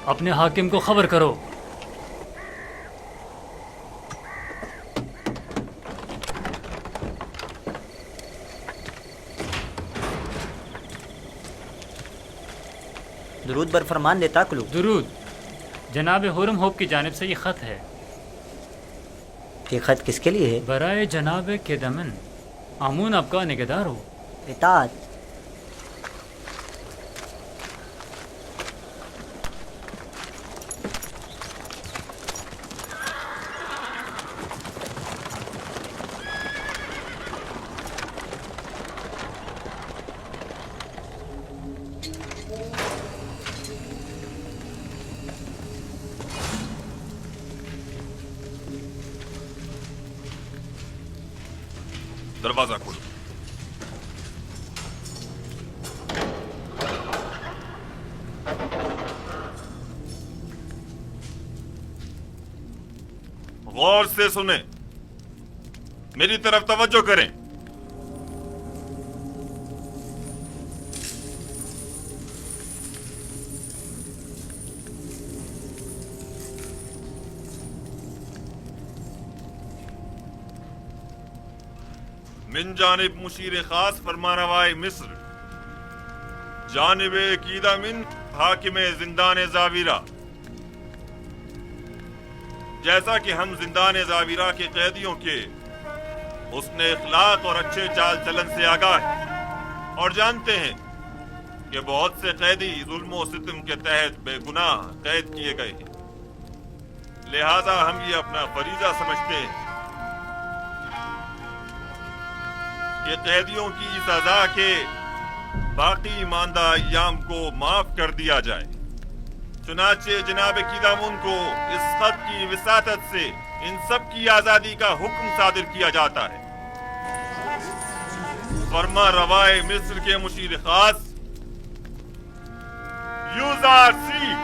اپنے حاکم کو خبر کرو۔ درود بر فرمان دیتا کلو۔ درود۔ جناب حرم ہوپ کی جانب سے یہ خط ہے۔ یہ خط کس کے لیے ہے؟ برائے جناب کیدمن، آمون آپ کا نگہدار ہو۔ اطاعت۔ دروازہ کھولو۔ غور سے سنیں، میری طرف توجہ کریں۔ من جانب مشیر خاص فرمانروائے مصر، جانب عقیدہ من حاکم زندان زاویرہ، جیسا کہ ہم زندان زاویرہ کے قیدیوں کے حسن اخلاق اور اچھے چال چلن سے آگاہ ہیں اور جانتے ہیں کہ بہت سے قیدی ظلم و ستم کے تحت بے گناہ قید کیے گئے ہیں، لہذا ہم یہ اپنا فریضہ سمجھتے ہیں کہ قیدیوں کی سزا کے باقی ماندہ ایام کو معاف کر دیا جائے۔ چنانچہ جناب کیدامون کو اس خط کی وساطت سے ان سب کی آزادی کا حکم صادر کیا جاتا ہے۔ فرما روائے مصر کے مشیر خاص یوزار سی۔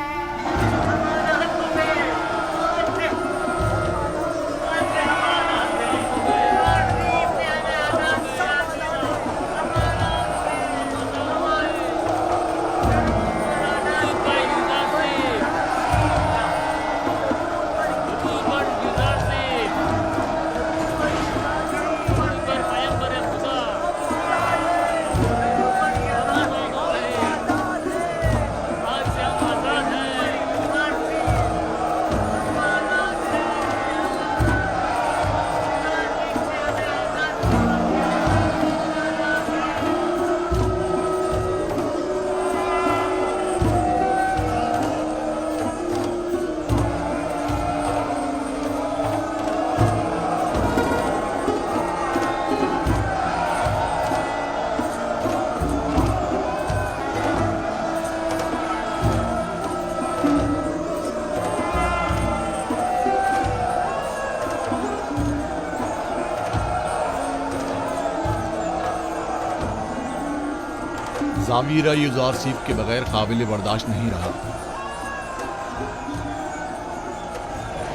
زاویرہ یوزارسیف کے بغیر قابل برداشت نہیں رہا۔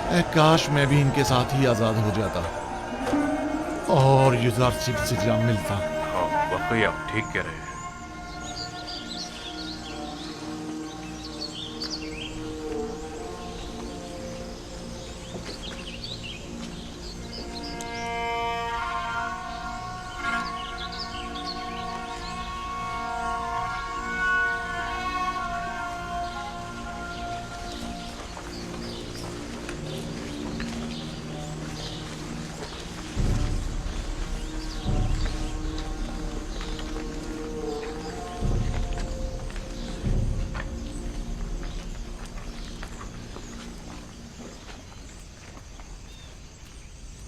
اے کاش میں بھی ان کے ساتھ ہی آزاد ہو جاتا اور یوزارسیف سے جا ملتا۔ واقعی آپ ٹھیک کہہ رہے ہیں۔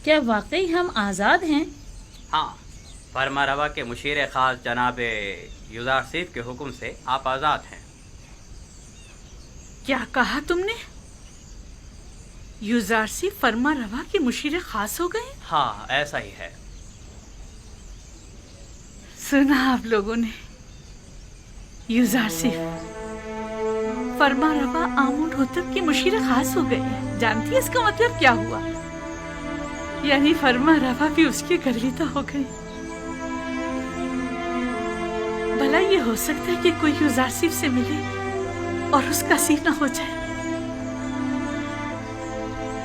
کیا واقعی ہم آزاد ہیں؟ ہاں، فرما روا کے مشیر خاص جناب یوزارسیف کے حکم سے آپ آزاد ہیں۔ کیا کہا تم نے؟ یوزارسیف فرما روا کے مشیر خاص ہو گئے؟ ہاں، ایسا ہی ہے۔ سنا آپ لوگوں نے، یوزارسیف فرما روا آمون ہوتب کے مشیر خاص ہو گئے۔ جانتی ہے اس کا مطلب کیا ہوا؟ یعنی فرما روا بھی اس کے گرویدہ ہو گئے۔ بھلا یہ ہو سکتا ہے کہ کوئی یوزارسیف سے ملے اور اس کا سینہ ہو جائے؟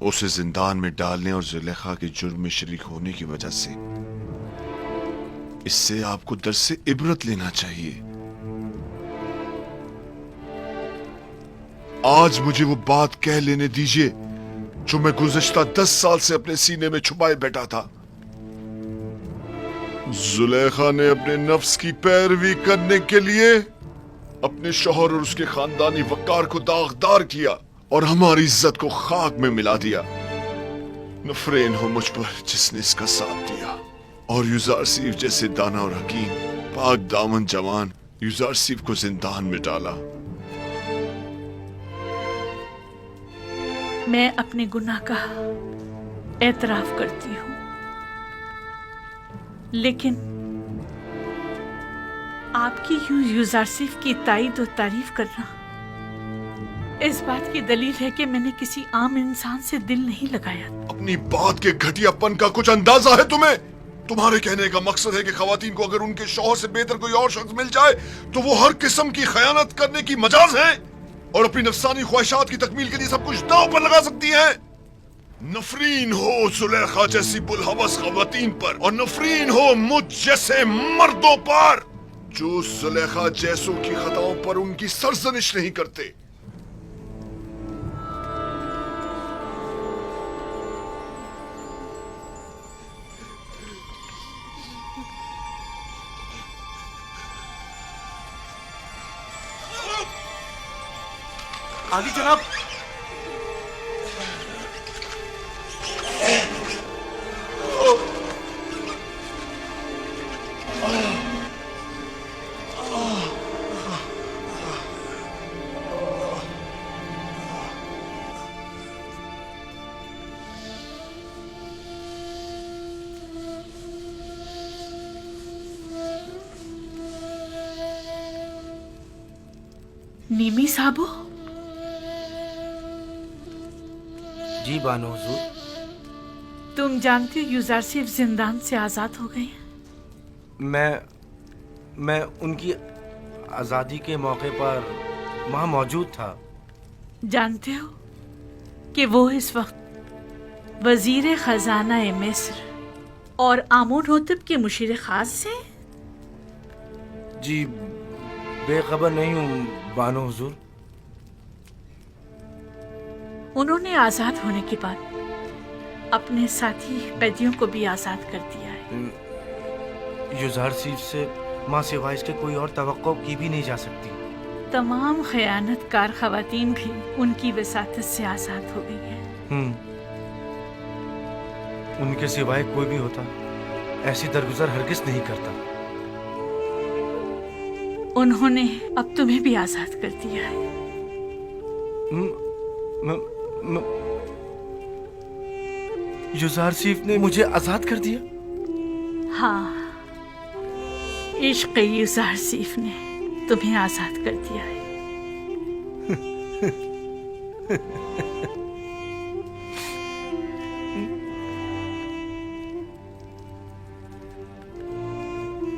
اسے زندان میں ڈالنے اور زلیخا کے جرم میں شریک ہونے کی وجہ سے. اس سے آپ کو درس عبرت لینا چاہیے. آج مجھے وہ بات کہہ لینے دیجیے جو میں گزشتہ 10 سال سے اپنے سینے میں چھپائے بیٹھا تھا. زلیخا نے اپنے نفس کی پیروی کرنے کے لیے اپنے شوہر اور اس کے خاندانی وقار کو داغدار کیا اور ہماری عزت کو خاک میں ملا دیا. نفرین ہو مجھ پر جس نے اس کا ساتھ دیا. اور یوزارسیف جیسے دانا اور حکیم پاک دامن جوان یوزارسیف کو زندان میں ڈالا. میں اپنے گناہ کا اعتراف کرتی ہوں، لیکن آپ کی یوزارسیف کی تائید و تعریف کرنا اس بات کی دلیل ہے کہ میں نے کسی عام انسان سے دل نہیں لگایا. اپنی بات کے گھٹیا پن کا کچھ اندازہ ہے تمہیں؟ تمہارے کہنے کا مقصد ہے کہ خواتین کو اگر ان کے شوہر سے بہتر کوئی اور شخص مل جائے تو وہ ہر قسم کی خیانت کرنے کی مجاز ہیں اور اپنی نفسانی خواہشات کی تکمیل کے لیے سب کچھ داؤ پر لگا سکتی ہیں. نفرین ہو زلیخا جیسی بلحوث خواتین پر اور نفرین ہو مجھ جیسے مردوں پر جو زلیخا جیسوں کی خطاؤں پر ان کی سرزنش نہیں کرتے. آگے جناب. نیمی صاحبو. جی بانو حضور. تم جانتے ہو یوزارسیف زندان سے آزاد ہو گئے ہیں. میں ان کی آزادی کے موقع پر وہاں موجود تھا. جانتے ہو کہ وہ اس وقت وزیر خزانہ مصر اور آمون ہوتب کے مشیر خاص سے؟ جی بے خبر نہیں ہوں بانو حضور. انہوں نے آزاد ہونے کے بعد اپنے ساتھی قیدیوں کو بھی آزاد کر دیا ہے. یوزارسیف سے ماں سوائے اس کے کوئی اور توقع کی بھی نہیں جا سکتی. تمام خیانت کار خواتین بھی ان کی وساطت سے آزاد ہو گئی ہیں. ان کے سوائے کوئی بھی ہوتا ایسی درگزر ہرگز نہیں کرتا. انہوں نے اب تمہیں بھی آزاد کر دیا ہے. یوزارسیف نے مجھے آزاد کر دیا؟ ہاں، عشق یوزارسیف نے تمہیں آزاد کر دیا ہے.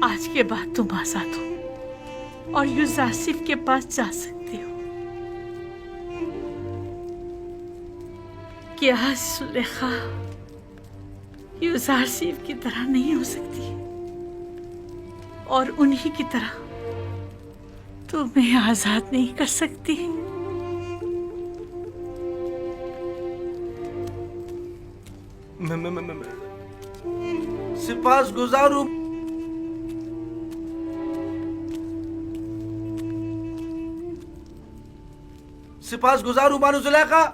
آج کے بعد تم آزاد ہو اور یوزارسیف کے پاس جا سکتے ہو. کیا زلیخا یوزارسیف کی طرح نہیں ہو سکتی اور انہی کی طرح تمہیں آزاد نہیں کر سکتی؟ سپاس گزار ہوں. سپاس گزار ہوں بانو زلیخا.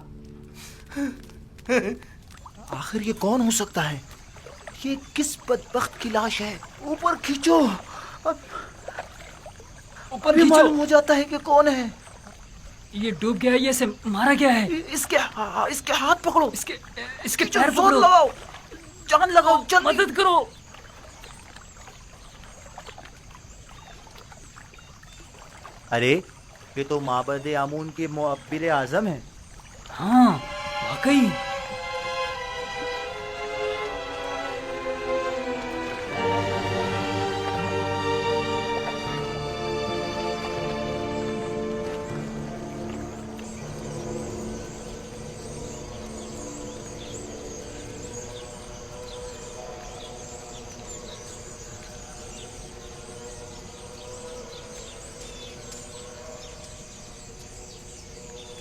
آخر یہ کون ہو سکتا ہے؟ یہ کس بدبخت کی لاش ہے؟ اوپر کھینچو. اوپر بھی معلوم ہو جاتا ہے کہ کون ہے. یہ ڈوب گیا ہے، یہ اسے مارا گیا ہے. اس کے ہاتھ پکڑو، اس کے پیر زور پکڑو، لگاؤ، جان لگاؤ، جلدی. مدد کرو. ارے یہ تو معبد آمون کے معبر اعظم ہیں. ہاں واقعی.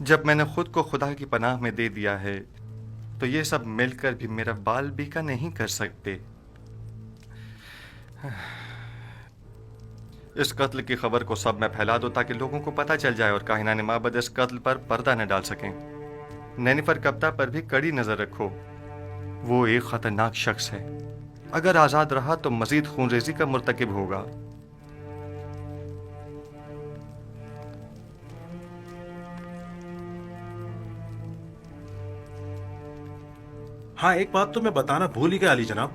جب میں نے خود کو خدا کی پناہ میں دے دیا ہے تو یہ سب مل کر بھی میرا بال بیکا نہیں کر سکتے۔ اس قتل کی خبر کو سب میں پھیلا دو تاکہ لوگوں کو پتہ چل جائے اور کاہنان معبد اس قتل پر پردہ نہ ڈال سکیں۔ نینیفر کپتا پر بھی کڑی نظر رکھو، وہ ایک خطرناک شخص ہے، اگر آزاد رہا تو مزید خونریزی کا مرتکب ہوگا۔ ہاں، ایک بات تو میں بتانا بھول ہی گیا علی جناب۔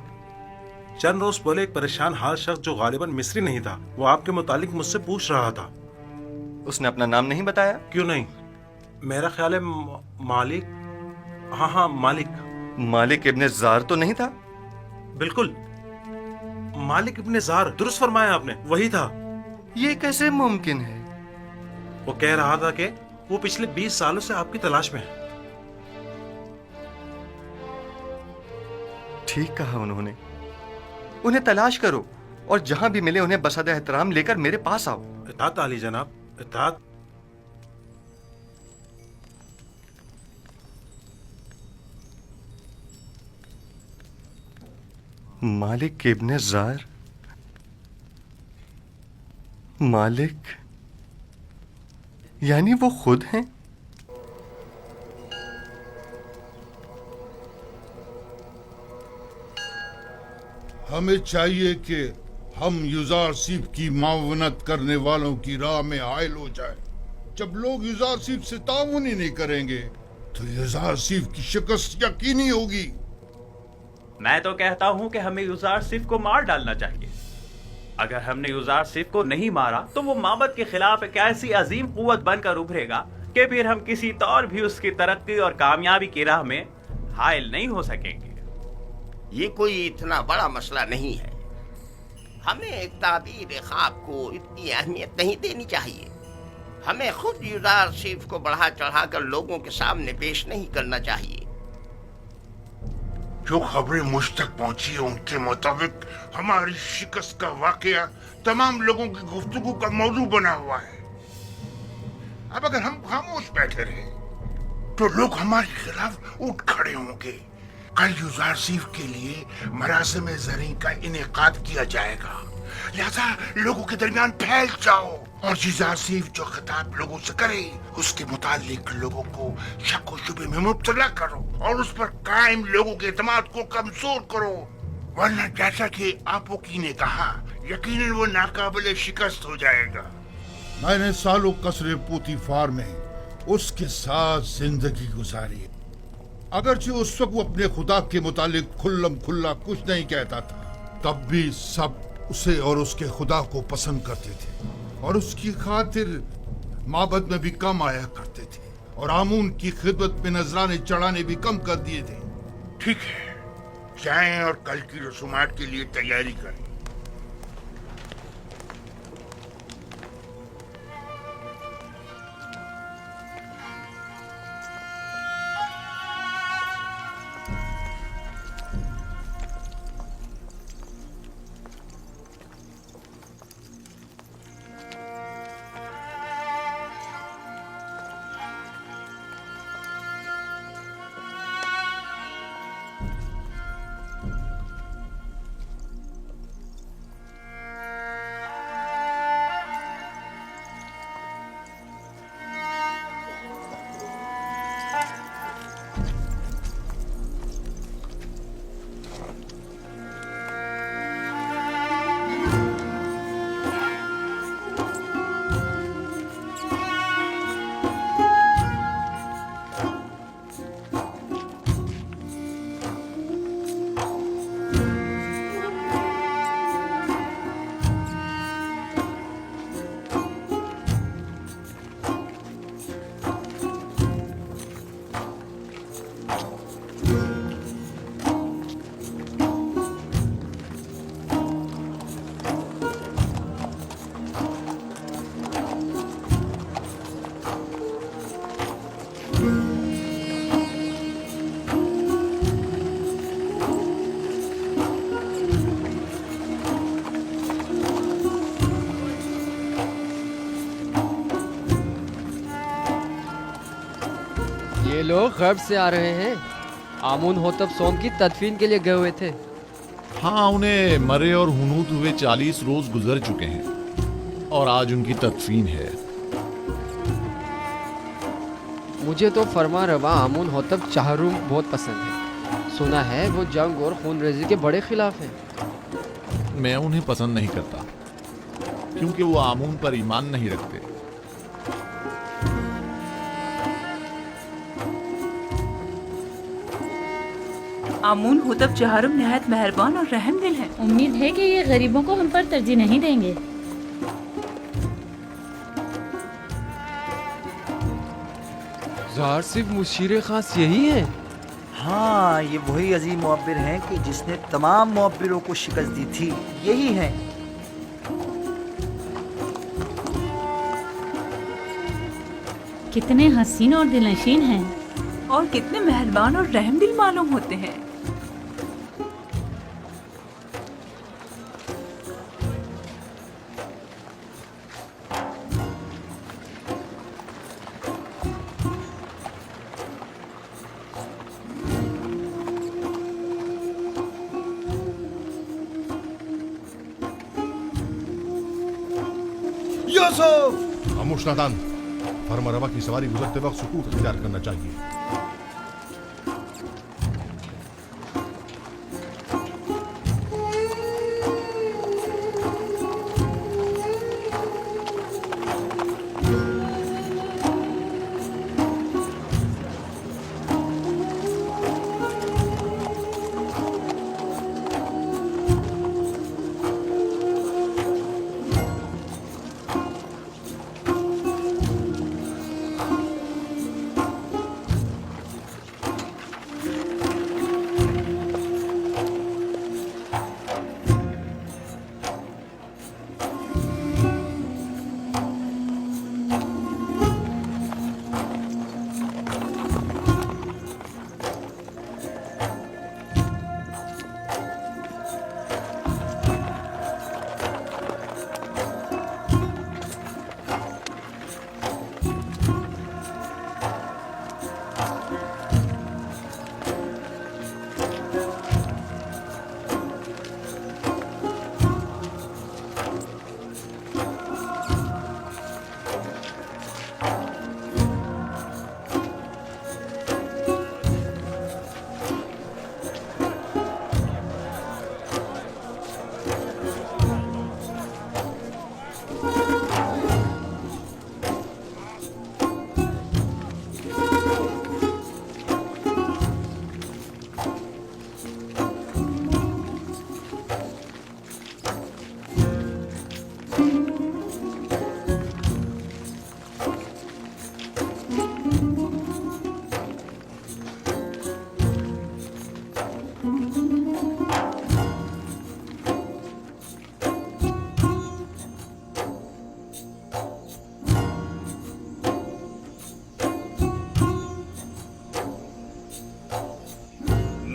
چند روز پہلے ایک پریشان حال شخص جو غالباً مصری نہیں تھا، وہ آپ کے متعلق مجھ سے پوچھ رہا تھا۔ اس نے اپنا نام نہیں بتایا؟ کیوں نہیں؟ میرا خیال ہے مالک، ہاں مالک۔ مالک ابن زار تو نہیں تھا؟ بالکل، مالک ابن زار، درست فرمایا آپ نے، وہی تھا۔ یہ کیسے ممکن ہے؟ وہ کہہ رہا تھا کہ وہ پچھلے 20 سالوں سے آپ کی تلاش میں ہے۔ ٹھیک کہا انہوں نے، انہیں تلاش کرو اور جہاں بھی ملے انہیں بسادہ احترام لے کر میرے پاس آؤ۔ اطاعت علی جناب، اطاعت۔ مالک ابن زار، مالک یعنی وہ خود ہیں؟ ہمیں چاہیے کہ ہم یوزارسیف کی معاونت کرنے والوں کی راہ میں حائل ہو جائیں۔ جب لوگ یوزارسیف سے تعاون ہی نہیں کریں گے تو یوزارسیف کی شکست یقینی ہوگی۔ میں تو کہتا ہوں کہ ہمیں یوزارسیف کو مار ڈالنا چاہیے۔ اگر ہم نے یوزارسیف کو نہیں مارا تو وہ معبد کے خلاف ایک ایسی عظیم قوت بن کر ابھرے گا کہ پھر ہم کسی طور بھی اس کی ترقی اور کامیابی کی راہ میں حائل نہیں ہو سکیں گے۔ یہ کوئی اتنا بڑا مسئلہ نہیں ہے، ہمیں تعبیر خواب کو اتنی اہمیت نہیں دینی چاہیے۔ ہمیں خود یوزارسیف کو بڑھا چڑھا کر لوگوں کے سامنے پیش نہیں کرنا چاہیے۔ جو خبریں مجھ تک پہنچی ہیں ان کے مطابق ہماری شکست کا واقعہ تمام لوگوں کی گفتگو کا موضوع بنا ہوا ہے۔ اب اگر ہم خاموش بیٹھے رہے تو لوگ ہمارے خلاف اٹھ کھڑے ہوں گے۔ کل یوزارسیف کے لیے مراسم زرعی کا انعقاد کیا جائے گا، لہذا لوگوں کے درمیان پھیل جاؤ اور یوزارسیف جو خطاب لوگوں سے کرے اس کے متعلق لوگوں کو شک و شبے میں مبتلا کرو اور اس پر قائم لوگوں کے اعتماد کو کمزور کرو، ورنہ جیسا کہ آپوکی نے کہا یقیناً وہ ناقابل شکست ہو جائے گا۔ میں نے سالوں قصر پوتی فار میں اس کے ساتھ زندگی گزاری، اگرچہ اس وقت وہ اپنے خدا کے متعلق کھلم کھلا کچھ نہیں کہتا تھا، تب بھی سب اسے اور اس کے خدا کو پسند کرتے تھے اور اس کی خاطر معبد میں بھی کم آیا کرتے تھے اور آمون کی خدمت میں نذرانے چڑھانے بھی کم کر دیے تھے۔ ٹھیک ہے، جائیں اور کل کی رسومات کے لیے تیاری کریں۔ لوگ غرب سے آ رہے ہیں. آمون ہوتب سوم کی تدفین کے لیے گئے ہوئے تھے. ہاں انہیں مرے اور ہنوت ہوئے 40 روز گزر چکے ہیں اور آج ان کی تدفین ہے. مجھے تو فرما روا آمون ہوتب چہروم بہت پسند ہے. سنا ہے وہ جنگ اور خون ریزی کے بڑے خلاف ہیں. میں انہیں پسند نہیں کرتا کیونکہ وہ آمون پر ایمان نہیں رکھتے. آمون ہوتب چہارم نہایت مہربان اور رحم دل ہے. امید ہے کہ یہ غریبوں کو ہم پر ترجیح نہیں دیں گے. ظاہر صرف مشیر خاص یہی ہے. ہاں یہ وہی عظیم معبر ہیں کہ جس نے تمام معبروں کو شکست دی تھی. یہی ہیں. کتنے حسین اور دلنشین ہیں اور کتنے مہربان اور رحم دل معلوم ہوتے ہیں. یوسف! خاموش نادان، فرما روا کی سواری گزرتے وقت سکوت اختیار کرنا چاہیے.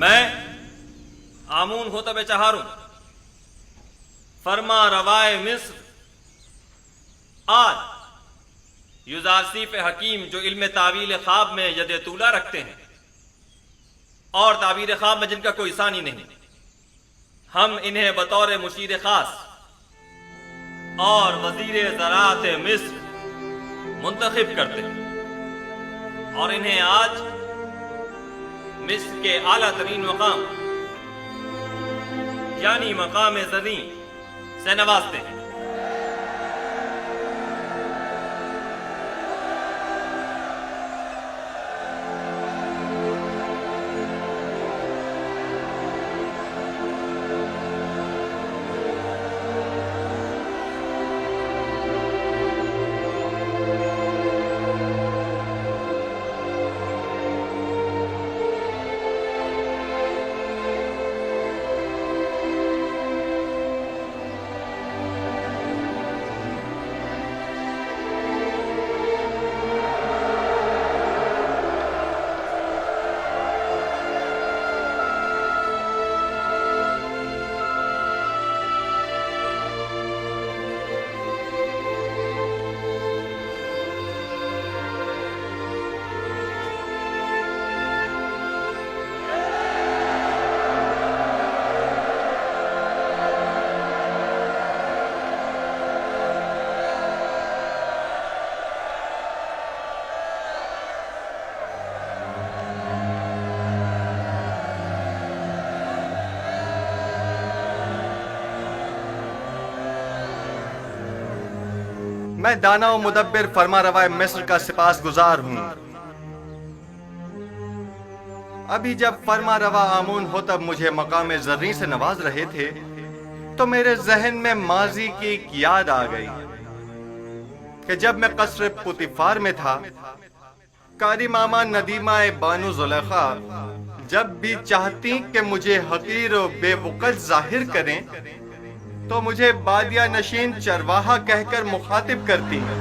میں آمون ہوتب چہارم فرما روائے مصر آج یوزارسیف حکیم جو علم تعویل خواب میں ید طولہ رکھتے ہیں اور تعبیر خواب میں جن کا کوئی ثانی نہیں، ہم انہیں بطور مشیر خاص اور وزیر زراعت مصر منتخب کرتے ہیں اور انہیں آج مصر کے اعلیٰ ترین مقام یعنی مقام زریں سے نوازتے ہیں۔ میں دانا و مدبر فرما روا مصر کا سپاس گزار ہوں۔ ابھی جب فرما روا آمون ہوتب مجھے مقام زریں سے نواز رہے تھے تو میرے ذہن میں ماضی کی ایک یاد آ گئی کہ جب میں قصر پوتیفار میں تھا، قاری ماما ندیمہ بانو زلیخا جب بھی چاہتی کہ مجھے حقیر و بے وقت ظاہر کریں تو مجھے بادیہ نشین چرواہا کہہ کر مخاطب کرتی ہیں۔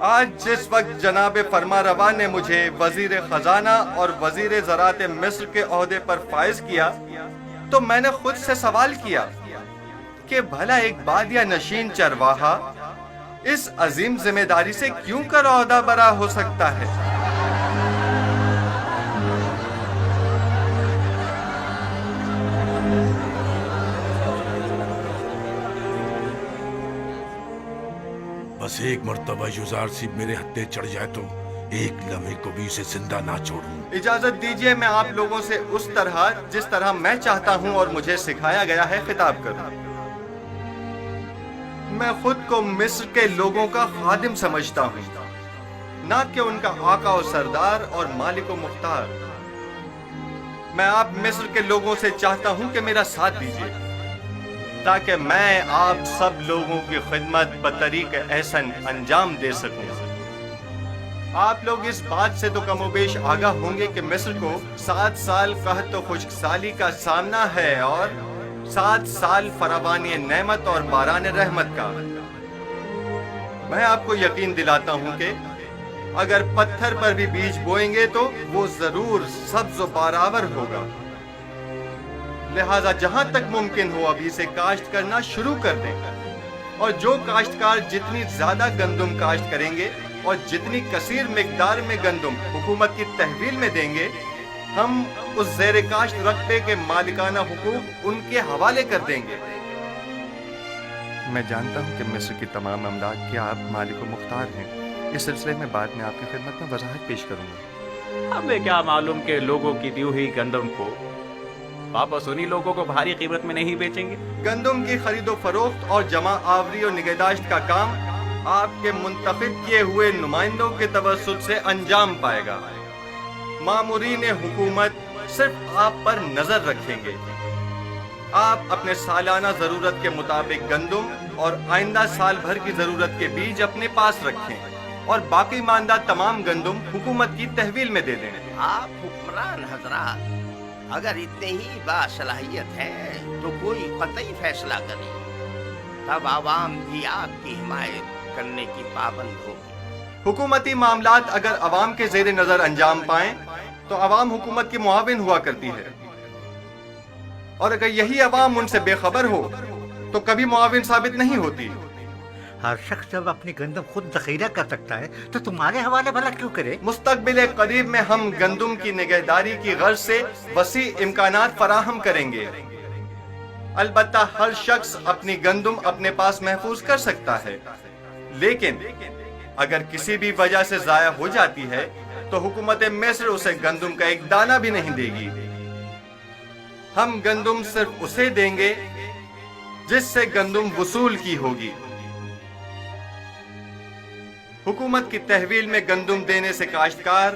آج جس وقت جناب فرما روا نے مجھے وزیر خزانہ اور وزیر زراعت مصر کے عہدے پر فائز کیا تو میں نے خود سے سوال کیا کہ بھلا ایک بادیہ نشین چرواہا اس عظیم ذمہ داری سے کیوں کر عہدہ برا ہو سکتا ہے؟ بس ایک مرتبہ یوزار سیب میرے ہتھے چڑھ جائے تو ایک لمحے کو بھی اسے زندہ نہ چھوڑوں۔ اجازت دیجئے میں آپ لوگوں سے اس طرح جس طرح میں چاہتا ہوں اور مجھے سکھایا گیا ہے خطاب کروں۔ میں خود کو مصر کے لوگوں کا خادم سمجھتا ہوں، نہ کہ ان کا آقا و سردار اور مالک و مختار۔ میں آپ مصر کے لوگوں سے چاہتا ہوں کہ میرا ساتھ دیجئے تاکہ میں آپ سب لوگوں کی خدمت بطریق احسن انجام دے سکوں۔ آپ لوگ اس بات سے تو کم و بیش آگاہ ہوں گے کہ مصر کو 7 سال قحط و خشک سالی کا سامنا ہے اور 7 سال فراوانی نعمت اور باران رحمت کا۔ میں آپ کو یقین دلاتا ہوں کہ اگر پتھر پر بھی بیج بوئیں گے تو وہ ضرور سبز و بارآور ہوگا۔ لہذا جہاں تک ممکن ہو ابھی سے کاشت کرنا شروع کر دیں، اور جو کاشتکار جتنی زیادہ گندم کاشت کریں گے اور جتنی کثیر مقدار میں گندم حکومت کی تحویل میں دیں گے، ہم اس زیر کاشت رقبے کے مالکانہ حقوق ان کے حوالے کر دیں گے۔ میں جانتا ہوں کہ مصر کی تمام املاک کے آپ مالک و مختار ہیں۔ اس سلسلے میں بعد میں آپ کی خدمت میں وضاحت پیش کروں گا۔ ہمیں کیا معلوم کہ لوگوں کی دی ہوئی گندم کو واپس انہی لوگوں کو بھاری قیمت میں نہیں بیچیں گے۔ گندم کی خرید و فروخت اور جمع آوری و نگہداشت کا کام آپ کے منتخب کیے ہوئے نمائندوں کے توسط سے انجام پائے گا۔ مامورین حکومت صرف آپ پر نظر رکھیں گے۔ آپ اپنے سالانہ ضرورت کے مطابق گندم اور آئندہ سال بھر کی ضرورت کے بیج اپنے پاس رکھیں اور باقی ماندہ تمام گندم حکومت کی تحویل میں دے دیں۔ آپ حکمران حضرات اگر اتنے ہی باصلاحیت ہیں تو کوئی قطعی فیصلہ کریں، تب عوام بھی آپ کی حمایت کرنے کی پابند ہوگی۔ حکومتی معاملات اگر عوام کے زیر نظر انجام پائیں تو عوام حکومت کی معاون ہوا کرتی ہے، اور اگر یہی عوام ان سے بے خبر ہو تو کبھی معاون ثابت نہیں ہوتی۔ ہر شخص جب اپنی گندم خود ذخیرہ کر سکتا ہے تو تمہارے حوالے بھلا کیوں کرے؟ مستقبل قریب میں ہم گندم کی نگہداری کی غرض سے وسیع امکانات فراہم کریں گے۔ البتہ ہر شخص اپنی گندم اپنے پاس محفوظ کر سکتا ہے، لیکن اگر کسی بھی وجہ سے ضائع ہو جاتی ہے تو حکومت مصر اسے گندم کا ایک دانہ بھی نہیں دے گی۔ ہم گندم صرف اسے دیں گے جس سے گندم وصول کی ہوگی۔ حکومت کی تحویل میں گندم دینے سے کاشتکار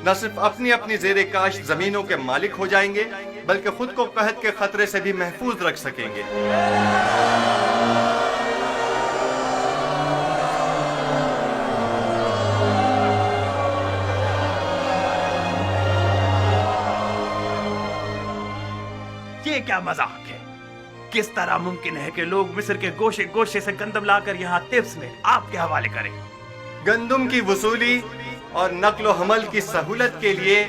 نہ صرف اپنی اپنی زیر کاشت زمینوں کے مالک ہو جائیں گے بلکہ خود کو قحط کے خطرے سے بھی محفوظ رکھ سکیں گے۔ یہ کیا مذاق ہے؟ کس طرح ممکن ہے کہ لوگ مصر کے گوشے گوشے سے گندم لا کر یہاں طبس میں آپ کے حوالے کریں؟ گندم کی وصولی اور نقل و حمل کی سہولت کے لیے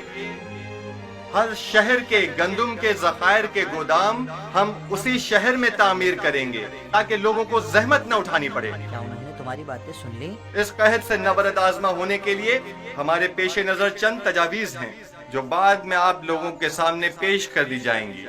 ہر شہر کے گندم کے ذخائر کے گودام ہم اسی شہر میں تعمیر کریں گے تاکہ لوگوں کو زحمت نہ اٹھانی پڑے۔ کیا انہوں نے تمہاری باتیں سن لی؟ اس قحط سے نبرد آزما ہونے کے لیے ہمارے پیش نظر چند تجاویز ہیں جو بعد میں آپ لوگوں کے سامنے پیش کر دی جائیں گی۔